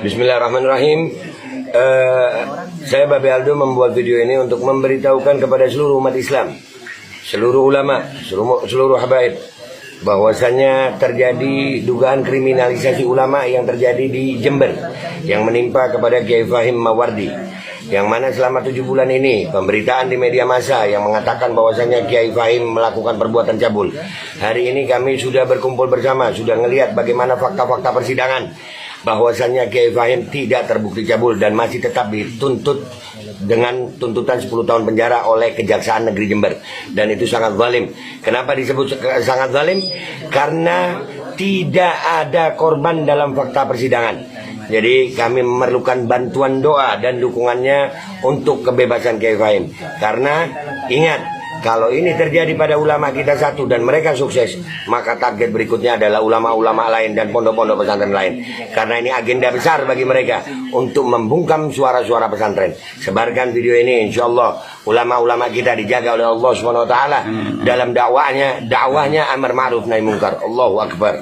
Bismillahirrahmanirrahim. Saya Babe Aldo membuat video ini untuk memberitahukan kepada seluruh umat Islam, seluruh ulama, seluruh habaib, bahwasannya terjadi dugaan kriminalisasi ulama yang terjadi di Jember yang menimpa kepada Kiai Fahim Mawardi, yang mana selama 7 bulan ini pemberitaan di media massa yang mengatakan bahwasannya Kiai Fahim melakukan perbuatan cabul. Hari ini kami sudah berkumpul bersama, sudah melihat bagaimana fakta-fakta persidangan, bahwasannya Kiai Fahim tidak terbukti cabul dan masih tetap dituntut dengan tuntutan 10 tahun penjara oleh Kejaksaan Negeri Jember, dan itu sangat zalim. Kenapa disebut sangat zalim? Karena tidak ada korban dalam fakta persidangan. Jadi kami memerlukan bantuan doa dan dukungannya untuk kebebasan Kiai Fahim. Karena ingat, kalau ini terjadi pada ulama kita satu dan mereka sukses, maka target berikutnya adalah ulama-ulama lain dan pondok-pondok pesantren lain. Karena ini agenda besar bagi mereka untuk membungkam suara-suara pesantren. Sebarkan video ini, insya Allah ulama-ulama kita dijaga oleh Allah SWT dalam dakwahnya amar ma'ruf nahi mungkar. Allahu Akbar.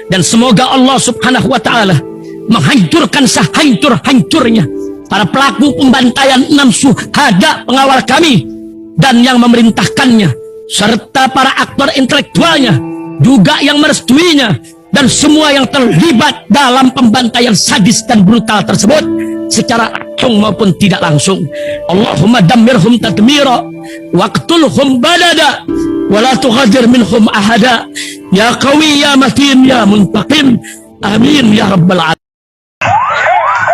Dan semoga Allah Subhanahu wa ta'ala menghancurkan sehancur-hancurnya para pelaku pembantaian 6 syuhada pengawal kami dan yang memerintahkannya, serta para aktor intelektualnya juga yang merestuinya, dan semua yang terlibat dalam pembantaian sadis dan brutal tersebut secara langsung maupun tidak langsung. Allahumma dammirhum tadmira waqtulhum badada wala tughadir minhum ahada ya qawi ya matin ya muntaqim amin ya rabbal alamin.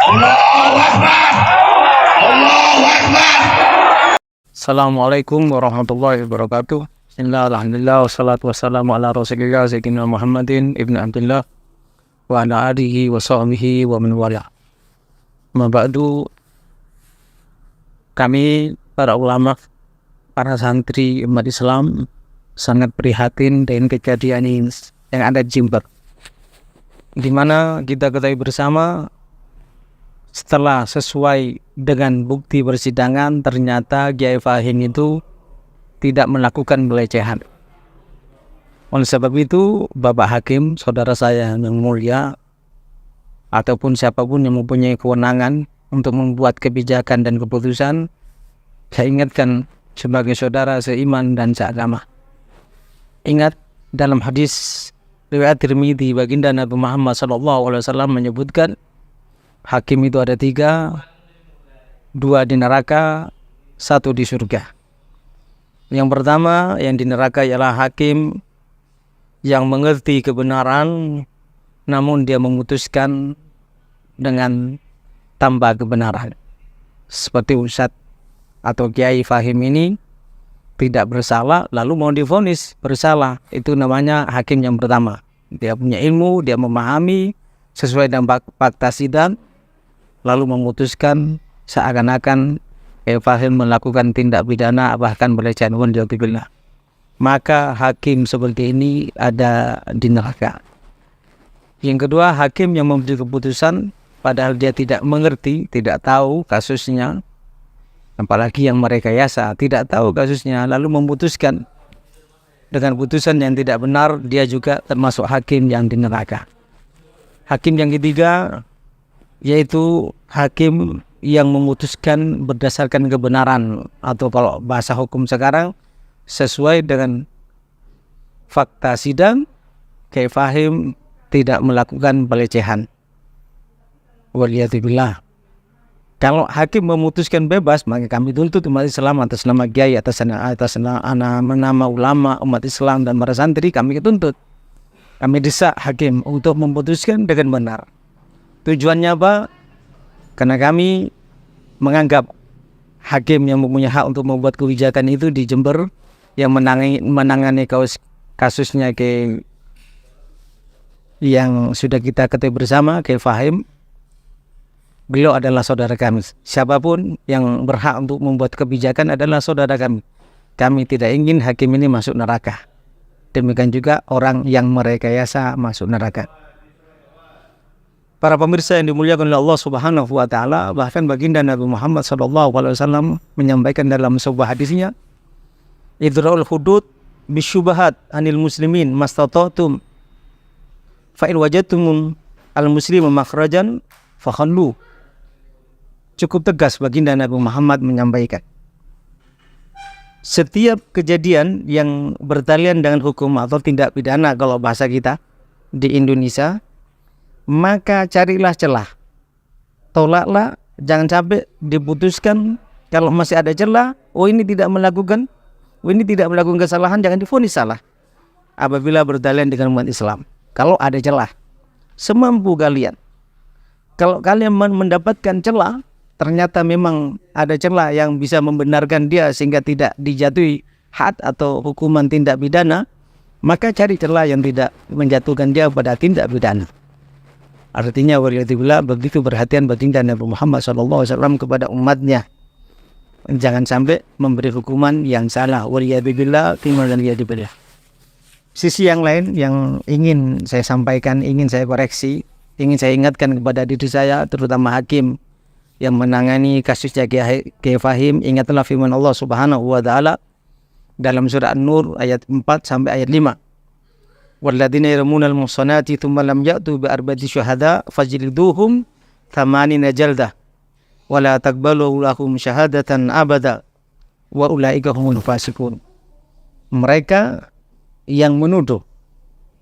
Allahu Akbar. Allahu Akbar. Assalamualaikum warahmatullahi wabarakatuh. Bismillah, alhamdulillah, wassalatu wassalamu ala rasulillah sayyidina Muhammadin ibn Abdullah wa ala alihi wa sahbihi wa man wala. Mabadu, kami para ulama, para santri umat Islam sangat prihatin dengan kejadian ini yang ada di Jember, di mana kita ketahui bersama, setelah sesuai dengan bukti persidangan, ternyata Kiai Fahim itu tidak melakukan pelecehan. Oleh sebab itu, Bapak Hakim, saudara saya yang mulia, ataupun siapapun yang mempunyai kewenangan untuk membuat kebijakan dan keputusan, saya ingatkan sebagai saudara seiman dan seagama. Ingat, dalam hadis riwayat Tirmidzi, baginda Nabi Muhammad SAW menyebutkan, hakim itu ada 3, 2 di neraka, 1 di surga. Yang pertama yang di neraka ialah hakim yang mengerti kebenaran namun dia memutuskan dengan tanpa kebenaran. Seperti Ustadz atau Kiai Fahim ini tidak bersalah lalu mau divonis bersalah, itu namanya hakim yang pertama. Dia punya ilmu, dia memahami sesuai dengan fakta sidang, lalu memutuskan seakan-akan Fahim melakukan tindak pidana bahkan pelecehan waliyadzubillah. Maka hakim seperti ini ada di neraka. Yang kedua, hakim yang membuat keputusan padahal dia tidak mengerti, tidak tahu kasusnya, apalagi yang merekayasa, tidak tahu kasusnya, lalu memutuskan dengan putusan yang tidak benar, dia juga termasuk hakim yang di neraka. Hakim yang ketiga yaitu hakim yang memutuskan berdasarkan kebenaran, atau kalau bahasa hukum sekarang sesuai dengan fakta sidang, Kiai Fahim tidak melakukan pelecehan waliyadzubillah. Kalau hakim memutuskan bebas, maka kami tuntut umat Islam atas nama Kiai, atas nama ulama umat Islam dan para santri, kami tuntut, kami desak hakim untuk memutuskan dengan benar. Tujuannya apa? Karena kami menganggap hakim yang mempunyai hak untuk membuat kebijakan itu di Jember, yang menangani kasusnya yang sudah kita ketahui bersama, Kiai Fahim, beliau adalah saudara kami. Siapapun yang berhak untuk membuat kebijakan adalah saudara kami. Kami tidak ingin hakim ini masuk neraka. Demikian juga orang yang merekayasa masuk neraka. Para pemirsa yang dimuliakan oleh Allah Subhanahu wa taala, bahkan baginda Nabi Muhammad SAW menyampaikan dalam sebuah hadisnya, idra'ul hudud bisyubahat anil muslimin mastata'tum fa in wajadtum al muslimu makhrajan fakhallu. Cukup tegas baginda Nabi Muhammad menyampaikan. Setiap kejadian yang bertalian dengan hukum atau tindak pidana kalau bahasa kita di Indonesia, maka carilah celah. Tolaklah, jangan sampai diputuskan kalau masih ada celah, ini tidak melakukan kesalahan, jangan divonis salah. Apabila bertalian dengan umat Islam, kalau ada celah, semampu kalian. Kalau kalian mendapatkan celah, ternyata memang ada celah yang bisa membenarkan dia sehingga tidak dijatuhi had atau hukuman tindak pidana, maka cari celah yang tidak menjatuhkan dia pada tindak pidana. Artinya waliyadzubillah, begitu perhatian baginda Nabi Muhammad SAW kepada umatnya. Jangan sampai memberi hukuman yang salah. Waliyadzubillah, waliyadzubillah. Sisi yang lain yang ingin saya sampaikan, ingin saya koreksi, ingin saya ingatkan kepada diri saya, terutama hakim yang menangani kasusnya Kiai Fahim, ingatlah firman Allah Subhanahu wa taala dalam surah An-Nur ayat 4 sampai ayat 5. Walladzina yarmunal muhsanati tsumma lam ya'tu bi arba'ati syuhada fajliduhum 80 jaldah wa la taqbalu lahum syahadatan abada wa ulaika humul fasiqun. Mereka yang menuduh,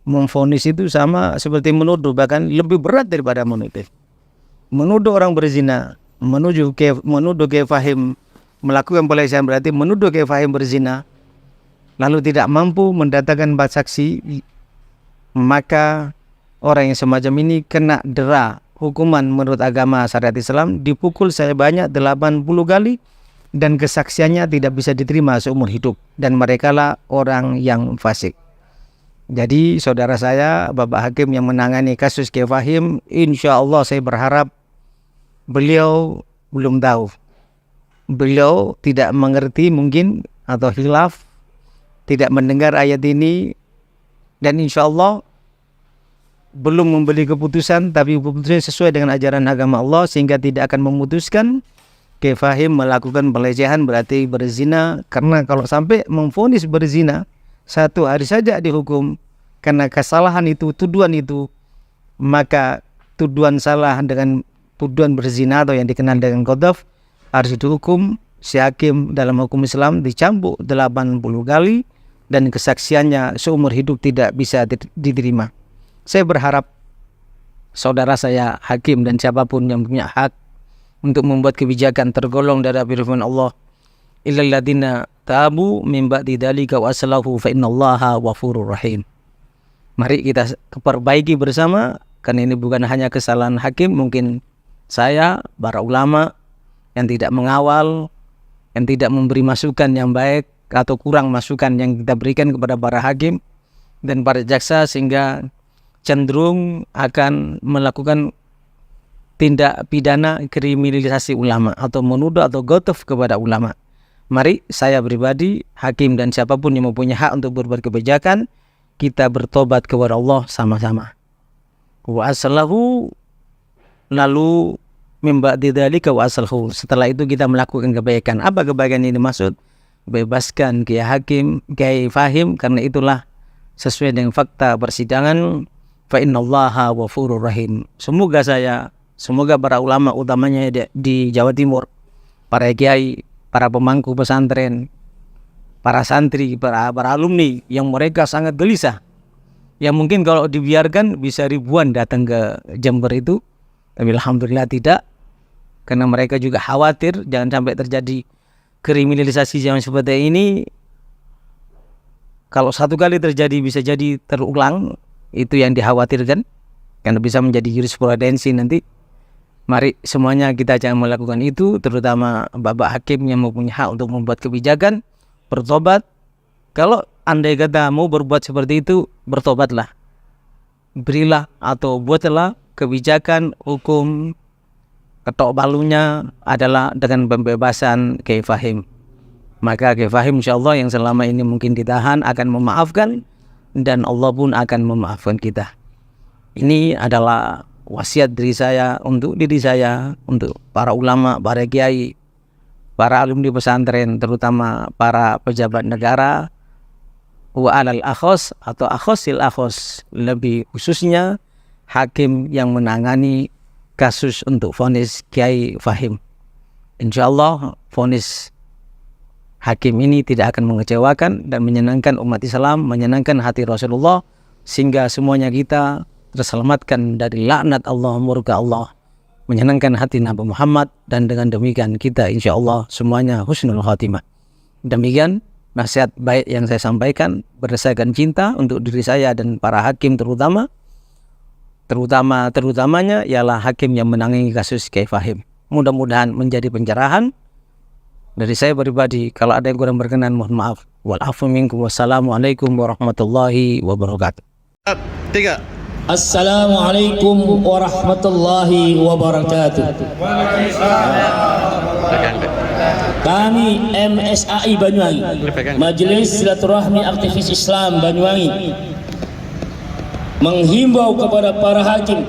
memvonis itu sama seperti menuduh, bahkan lebih berat daripada menuduh. Menuduh orang berzina, menuduh Kiai Fahim melakukan pelecehan, berarti menuduh Kiai Fahim berzina, lalu tidak mampu mendatangkan 4 saksi, maka orang yang semacam ini kena dera hukuman menurut agama syariat Islam, dipukul sebanyak 80 kali dan kesaksiannya tidak bisa diterima seumur hidup, dan merekalah orang yang fasik. Jadi saudara saya, Bapak Hakim yang menangani kasus Kiai Fahim, insya Allah saya berharap beliau belum tahu, beliau tidak mengerti mungkin atau khilaf, tidak mendengar ayat ini, dan insya Allah belum membeli keputusan, tapi keputusan sesuai dengan ajaran agama Allah, sehingga tidak akan memutuskan Kiai Fahim melakukan pelecehan berarti berzina. Karena kalau sampai memvonis berzina, 1 hari saja dihukum karena kesalahan itu, tuduhan itu, maka tuduhan salah dengan tuduhan berzina atau yang dikenal dengan qadzaf harus dihukum si hakim dalam hukum Islam dicambuk 80 kali dan kesaksiannya seumur hidup tidak bisa diterima. Saya berharap saudara saya hakim dan siapapun yang punya hak untuk membuat kebijakan tergolong dari firman Allah, illal ladzina tabu min ba'di dzalika wa aslahu fa innallaha ghafurur rahim. Mari kita perbaiki bersama, karena ini bukan hanya kesalahan hakim, mungkin saya, para ulama yang tidak mengawal, yang tidak memberi masukan yang baik atau kurang masukan yang kita berikan kepada para hakim dan para jaksa, sehingga cenderung akan melakukan tindak pidana kriminalisasi ulama atau menuduh atau gotof kepada ulama. Mari saya pribadi, hakim dan siapapun yang mempunyai hak untuk berbuat kebijakan, kita bertobat kepada Allah sama-sama. Wa aslahu, lalu mimba dzalika wa aslahu, setelah itu kita melakukan kebaikan. Apa kebaikan ini maksud? Bebaskan Kiai Hakim, Kiai Fahim, karena itulah sesuai dengan fakta persidangan, fa innallaha ghafurur rahim. Semoga para ulama utamanya di Jawa Timur, para kiai, para pemangku pesantren, para santri, para alumni yang mereka sangat gelisah, yang mungkin kalau dibiarkan bisa ribuan datang ke Jember itu, tapi alhamdulillah tidak, karena mereka juga khawatir jangan sampai terjadi kriminalisasi yang seperti ini. Kalau 1 kali terjadi bisa jadi terulang, itu yang dikhawatirkan, karena bisa menjadi jurisprudensi nanti. Mari semuanya kita jangan melakukan itu, terutama Bapak Hakim yang mempunyai hak untuk membuat kebijakan, bertobat. Kalau andai kata mau berbuat seperti itu, bertobatlah. Berilah atau buatlah kebijakan hukum, ketok palunya adalah dengan pembebasan Kiai Fahim. Maka Kiai Fahim insyaAllah yang selama ini mungkin ditahan akan memaafkan, dan Allah pun akan memaafkan kita. Ini adalah wasiat diri saya, untuk diri saya, untuk para ulama, para kiai, para alumni pesantren, terutama para pejabat negara, wa alal akhos atau akhosil akhos, lebih khususnya hakim yang menangani kasus untuk vonis Kiai Fahim. Insya Allah vonis hakim ini tidak akan mengecewakan dan menyenangkan umat Islam, menyenangkan hati Rasulullah, sehingga semuanya kita terselamatkan dari laknat Allah, murka Allah, menyenangkan hati Nabi Muhammad, dan dengan demikian kita insya Allah semuanya husnul khatimah. Demikian nasihat baik yang saya sampaikan berdasarkan cinta untuk diri saya dan para hakim terutamanya ialah hakim yang menangani kasus Kiai Fahim. Mudah-mudahan menjadi pencerahan dari saya pribadi. Kalau ada yang kurang berkenan mohon maaf. Wal-afu minkum. Wassalamualaikum warahmatullahi wabarakatuh. Assalamualaikum warahmatullahi wabarakatuh. Kami MSAI Banyuwangi, Majelis Silaturahmi Aktivis Islam Banyuwangi, menghimbau kepada para hakim,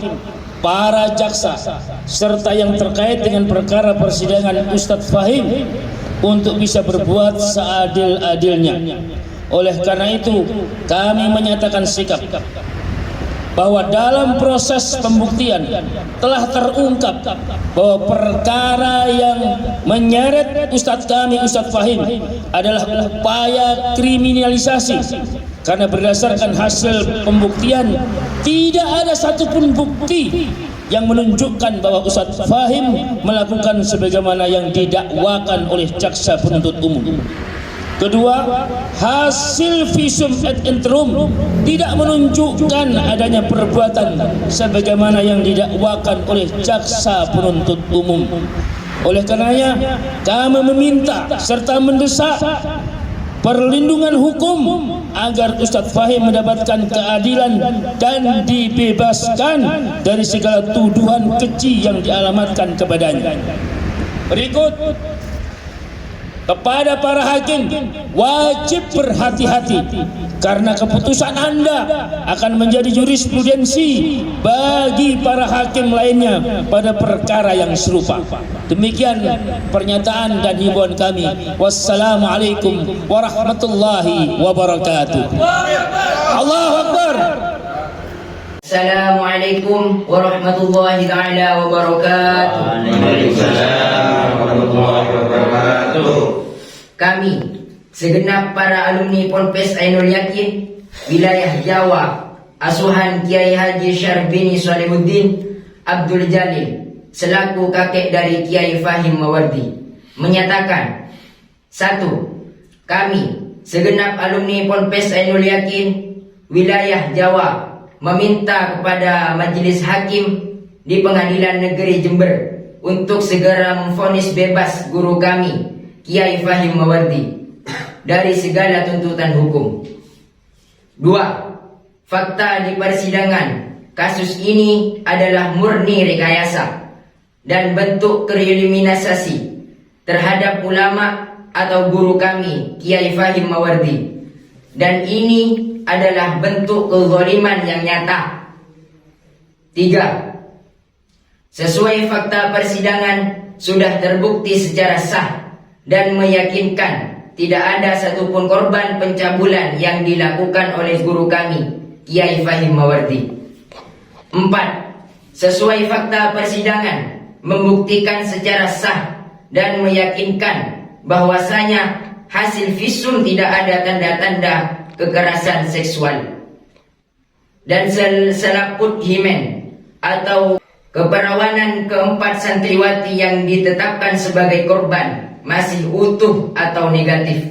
para jaksa, serta yang terkait dengan perkara persidangan Ustadz Fahim untuk bisa berbuat seadil-adilnya. Oleh karena itu, kami menyatakan sikap bahwa dalam proses pembuktian telah terungkap bahwa perkara yang menyeret Ustadz kami, Ustadz Fahim, adalah upaya kriminalisasi, karena berdasarkan hasil pembuktian tidak ada satupun bukti yang menunjukkan bahwa Ustadz Fahim melakukan sebagaimana yang didakwakan oleh jaksa penuntut umum. Kedua, hasil visum et interum tidak menunjukkan adanya perbuatan sebagaimana yang didakwakan oleh jaksa penuntut umum. Oleh karenanya, kami meminta serta mendesak perlindungan hukum agar Ustadz Fahim mendapatkan keadilan dan dibebaskan dari segala tuduhan keji yang dialamatkan kepadanya. Berikut, kepada para hakim, wajib berhati-hati karena keputusan Anda akan menjadi jurisprudensi bagi para hakim lainnya pada perkara yang serupa. Demikian pernyataan dan himbauan kami. Wassalamualaikum warahmatullahi wabarakatuh. Allahu Akbar. Assalamualaikum warahmatullahi taala wabarakatuh. Waalaikumsalam warahmatullahi wabarakatuh. Kami segenap para alumni Ponpes Ainul Yakin wilayah Jawa, asuhan Kiai Haji Syarbini Shalihuddin Abdul Jalil selaku kakek dari Kiai Fahim Mawardi menyatakan, 1. Kami segenap alumni Ponpes Ainul Yakin wilayah Jawa meminta kepada majelis hakim di Pengadilan Negeri Jember untuk segera memvonis bebas guru kami Kiai Fahim Mawardi dari segala tuntutan hukum. 2. Fakta di persidangan kasus ini adalah murni rekayasa dan bentuk kriminalisasi terhadap ulama atau guru kami Kiai Fahim Mawardi, dan ini adalah bentuk kezaliman yang nyata. 3. Sesuai fakta persidangan sudah terbukti secara sah dan meyakinkan tidak ada satupun korban pencabulan yang dilakukan oleh guru kami Kiai Fahim Mawardi. 4. Sesuai fakta persidangan membuktikan secara sah dan meyakinkan bahwasanya hasil visum tidak ada tanda-tanda kekerasan seksual dan selaput himen atau keperawanan keempat santriwati yang ditetapkan sebagai korban masih utuh atau negatif.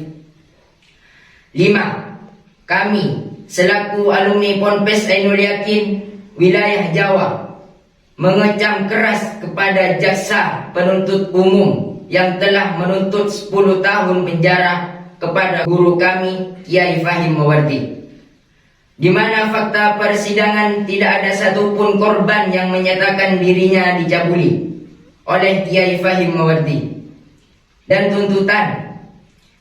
5. Kami selaku alumni Ponpes Ainul Yakin wilayah Jawa mengecam keras kepada jaksa penuntut umum yang telah menuntut 10 tahun penjara kepada guru kami Kiai Fahim Mawardi, di mana fakta persidangan tidak ada satupun korban yang menyatakan dirinya dicabuli oleh Kiai Fahim Mawardi. Dan tuntutan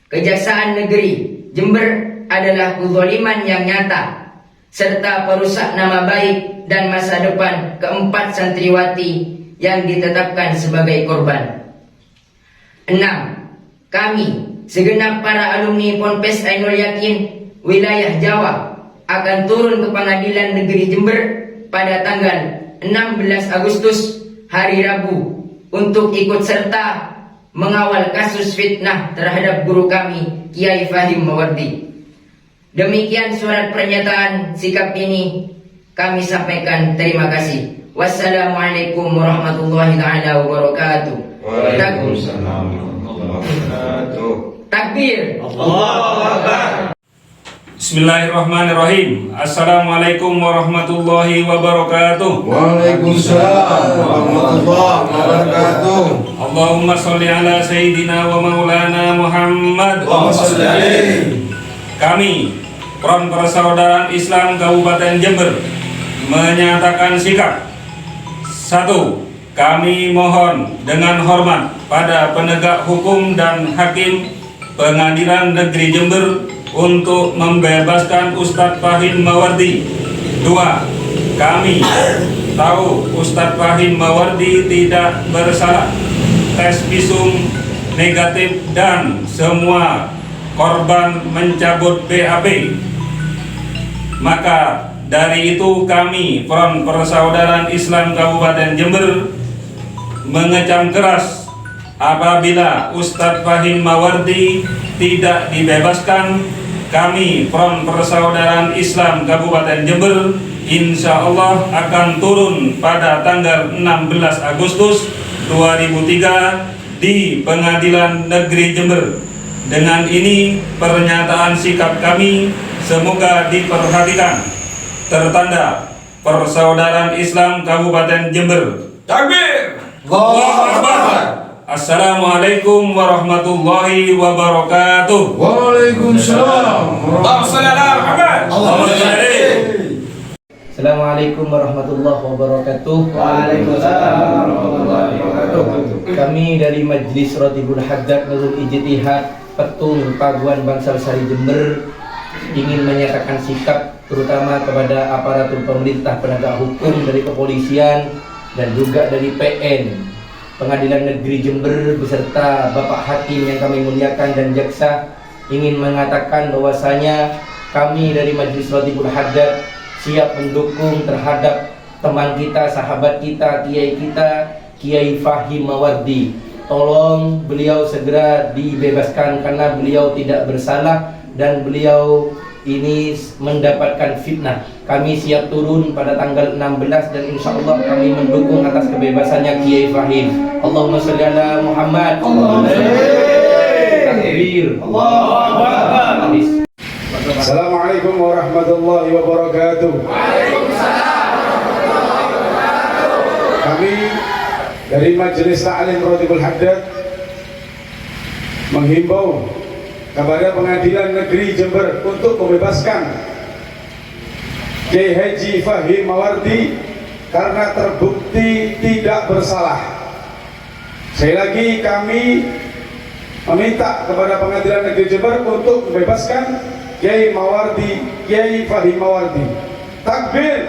Kejaksaan Negeri Jember adalah kezaliman yang nyata serta perusak nama baik dan masa depan keempat santriwati yang ditetapkan sebagai korban. 6. Kami segenap para alumni Ponpes Ainul Yakin wilayah Jawa akan turun ke Pengadilan Negeri Jember pada tanggal 16 Agustus hari Rabu untuk ikut serta mengawal kasus fitnah terhadap guru kami Kiai Fahim Mawardi. Demikian surat pernyataan sikap ini kami sampaikan. Terima kasih. Wassalamualaikum warahmatullahi taala wabarakatuh. Waalaikumsalam warahmatullahi wabarakatuh. Takbir. Allahu Akbar. Bismillahirrahmanirrahim. Assalamualaikum warahmatullahi wabarakatuh. Waalaikumsalam warahmatullahi wabarakatuh. Allahumma sholli ala sayyidina wa maulana Muhammad. Allahumma sholli alaihi. Kami, Front Persaudaraan Islam Kabupaten Jember, menyatakan sikap. 1. Kami mohon dengan hormat pada penegak hukum dan hakim Pengadilan Negeri Jember untuk membebaskan Ustadz Fahim Mawardi. 2. Kami tahu Ustadz Fahim Mawardi tidak bersalah. Tes visum negatif dan semua korban mencabut BAP. Maka dari itu kami Front Persaudaraan Islam Kabupaten Jember mengecam keras apabila Ustadz Fahim Mawardi tidak dibebaskan. Kami Front Persaudaraan Islam Kabupaten Jember insya Allah akan turun pada tanggal 16 Agustus 2003 di Pengadilan Negeri Jember. Dengan ini pernyataan sikap kami semoga diperhatikan. Tertanda Persaudaraan Islam Kabupaten Jember. Takbir. Allahu Akbar. Assalamualaikum warahmatullahi wabarakatuh. Waalaikumsalam warahmatullahi wabarakatuh. Assalamualaikum warahmatullahi wabarakatuh. Waalaikumsalam warahmatullahi wabarakatuh. Kami dari Majlis Rotibul Haddad Nurul Ijtihad Petung Paguan Bangsal Sari Jember ingin menyatakan sikap terutama kepada aparatur pemerintah penegak hukum dari kepolisian dan juga dari PN Pengadilan Negeri Jember beserta Bapak Hakim yang kami muliakan dan jaksa ingin mengatakan bahwasanya kami dari Majlis Rotibul Haddad siap mendukung terhadap teman kita, sahabat kita, Kiai Fahim Mawardi. Tolong beliau segera dibebaskan karena beliau tidak bersalah dan beliau ini mendapatkan fitnah. Kami siap turun pada tanggal 16 dan insya Allah kami mendukung atas kebebasannya Kiai Fahim. Allahumma sholli ala Muhammad. Takbir. Allahu Akbar. Assalamualaikum warahmatullahi wabarakatuh. Kami dari Majelis Ta'lim Rotibul Haddad menghimbau kepada Pengadilan Negeri Jember untuk membebaskan Kiai Haji Fahim Mawardi karena terbukti tidak bersalah. Sekali lagi kami meminta kepada Pengadilan Negeri Jember untuk membebaskan Kiai Mawardi, Kiai Fahim Mawardi. Takbir.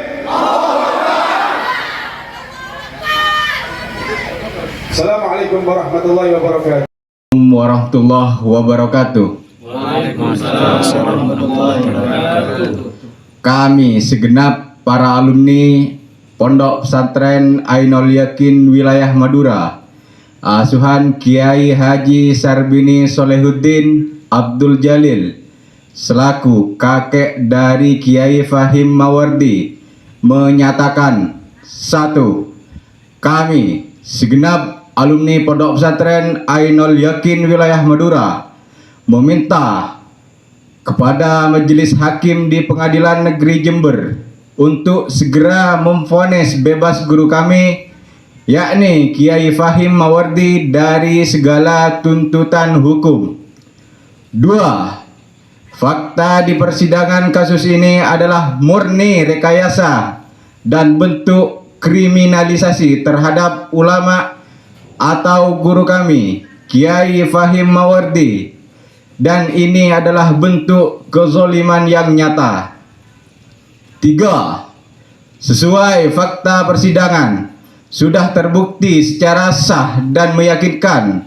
Assalamualaikum warahmatullahi wabarakatuh. Warahmatullahi wabarakatuh. Waalaikumsalam warahmatullahi wabarakatuh. Kami segenap para alumni Pondok Pesantren Ainul Yakin wilayah Madura, asuhan Kiai Haji Syarbini Solehuddin Abdul Jalil selaku kakek dari Kiai Fahim Mawardi menyatakan 1. Kami segenap alumni Pondok Pesantren Ainul Yakin wilayah Madura meminta kepada Majelis Hakim di Pengadilan Negeri Jember untuk segera memvonis bebas guru kami yakni Kiai Fahim Mawardi dari segala tuntutan hukum. 2. Fakta di persidangan kasus ini adalah murni rekayasa dan bentuk kriminalisasi terhadap ulama atau guru kami Kiai Fahim Mawardi, dan ini adalah bentuk kezoliman yang nyata. 3. Sesuai fakta persidangan sudah terbukti secara sah dan meyakinkan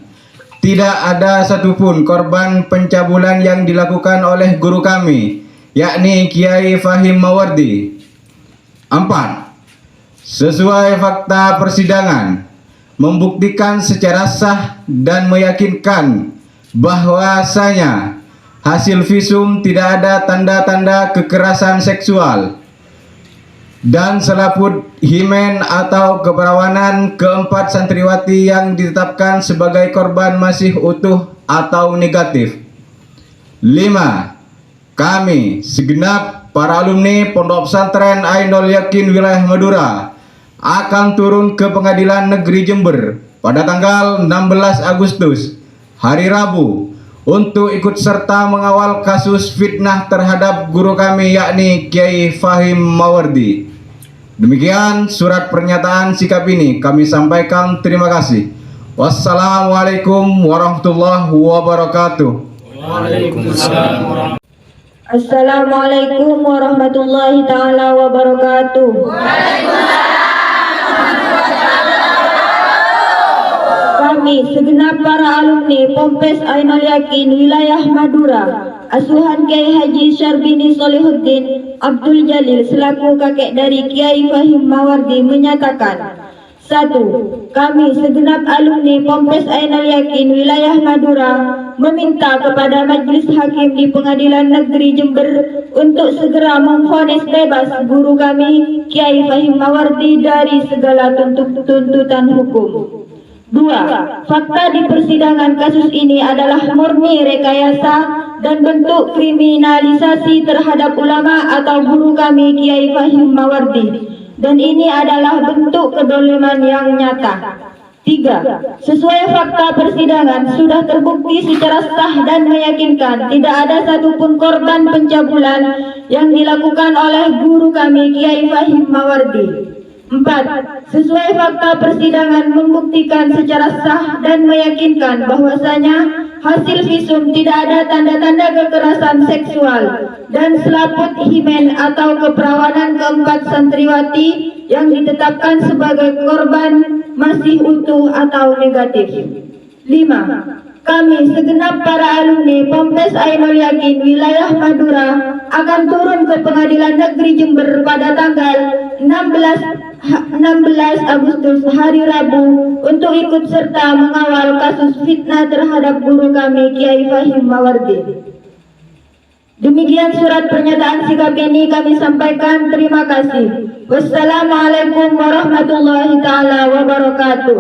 tidak ada satupun korban pencabulan yang dilakukan oleh guru kami yakni Kiai Fahim Mawardi. 4. Sesuai fakta persidangan membuktikan secara sah dan meyakinkan bahwasanya hasil visum tidak ada tanda-tanda kekerasan seksual dan selaput himen atau keperawanan keempat santriwati yang ditetapkan sebagai korban masih utuh atau negatif. 5. Kami segenap para alumni Pondok Pesantren Ainul Yakin wilayah Madura akan turun ke Pengadilan Negeri Jember pada tanggal 16 Agustus hari Rabu untuk ikut serta mengawal kasus fitnah terhadap guru kami yakni Kiai Fahim Mawardi. Demikian surat pernyataan sikap ini kami sampaikan. Terima kasih. Wassalamualaikum warahmatullahi wabarakatuh. Waalaikumsalam. Assalamualaikum warahmatullahi taala wabarakatuh. Kami segenap para alumni Pompes Ainul Yakin wilayah Madura, asuhan Kiai Haji Syarbini Solihuddin Abdul Jalil selaku kakek dari Kiai Fahim Mawardi menyatakan: 1. Kami segenap alumni Pompes Ainul Yakin wilayah Madura meminta kepada Majelis Hakim di Pengadilan Negeri Jember untuk segera memvonis bebas guru kami Kiai Fahim Mawardi dari segala tuntutan hukum. 2. Fakta di persidangan kasus ini adalah murni rekayasa dan bentuk kriminalisasi terhadap ulama atau guru kami Kiai Fahim Mawardi, dan ini adalah bentuk kedoliman yang nyata. 3. Sesuai fakta persidangan sudah terbukti secara sah dan meyakinkan tidak ada satupun korban pencabulan yang dilakukan oleh guru kami Kiai Fahim Mawardi. 4. Sesuai fakta persidangan membuktikan secara sah dan meyakinkan bahwasanya hasil visum tidak ada tanda-tanda kekerasan seksual dan selaput himen atau keperawanan keempat santriwati yang ditetapkan sebagai korban masih utuh atau negatif. 5. Kami segenap para alumni Pompes Ainul Yakin wilayah Madura akan turun ke Pengadilan Negeri Jember pada tanggal 16 Agustus hari Rabu untuk ikut serta mengawal kasus fitnah terhadap guru kami Kiai Fahim Mawardi. Demikian surat pernyataan sikap ini kami sampaikan. Terima kasih. Wassalamualaikum warahmatullahi taala wabarakatuh.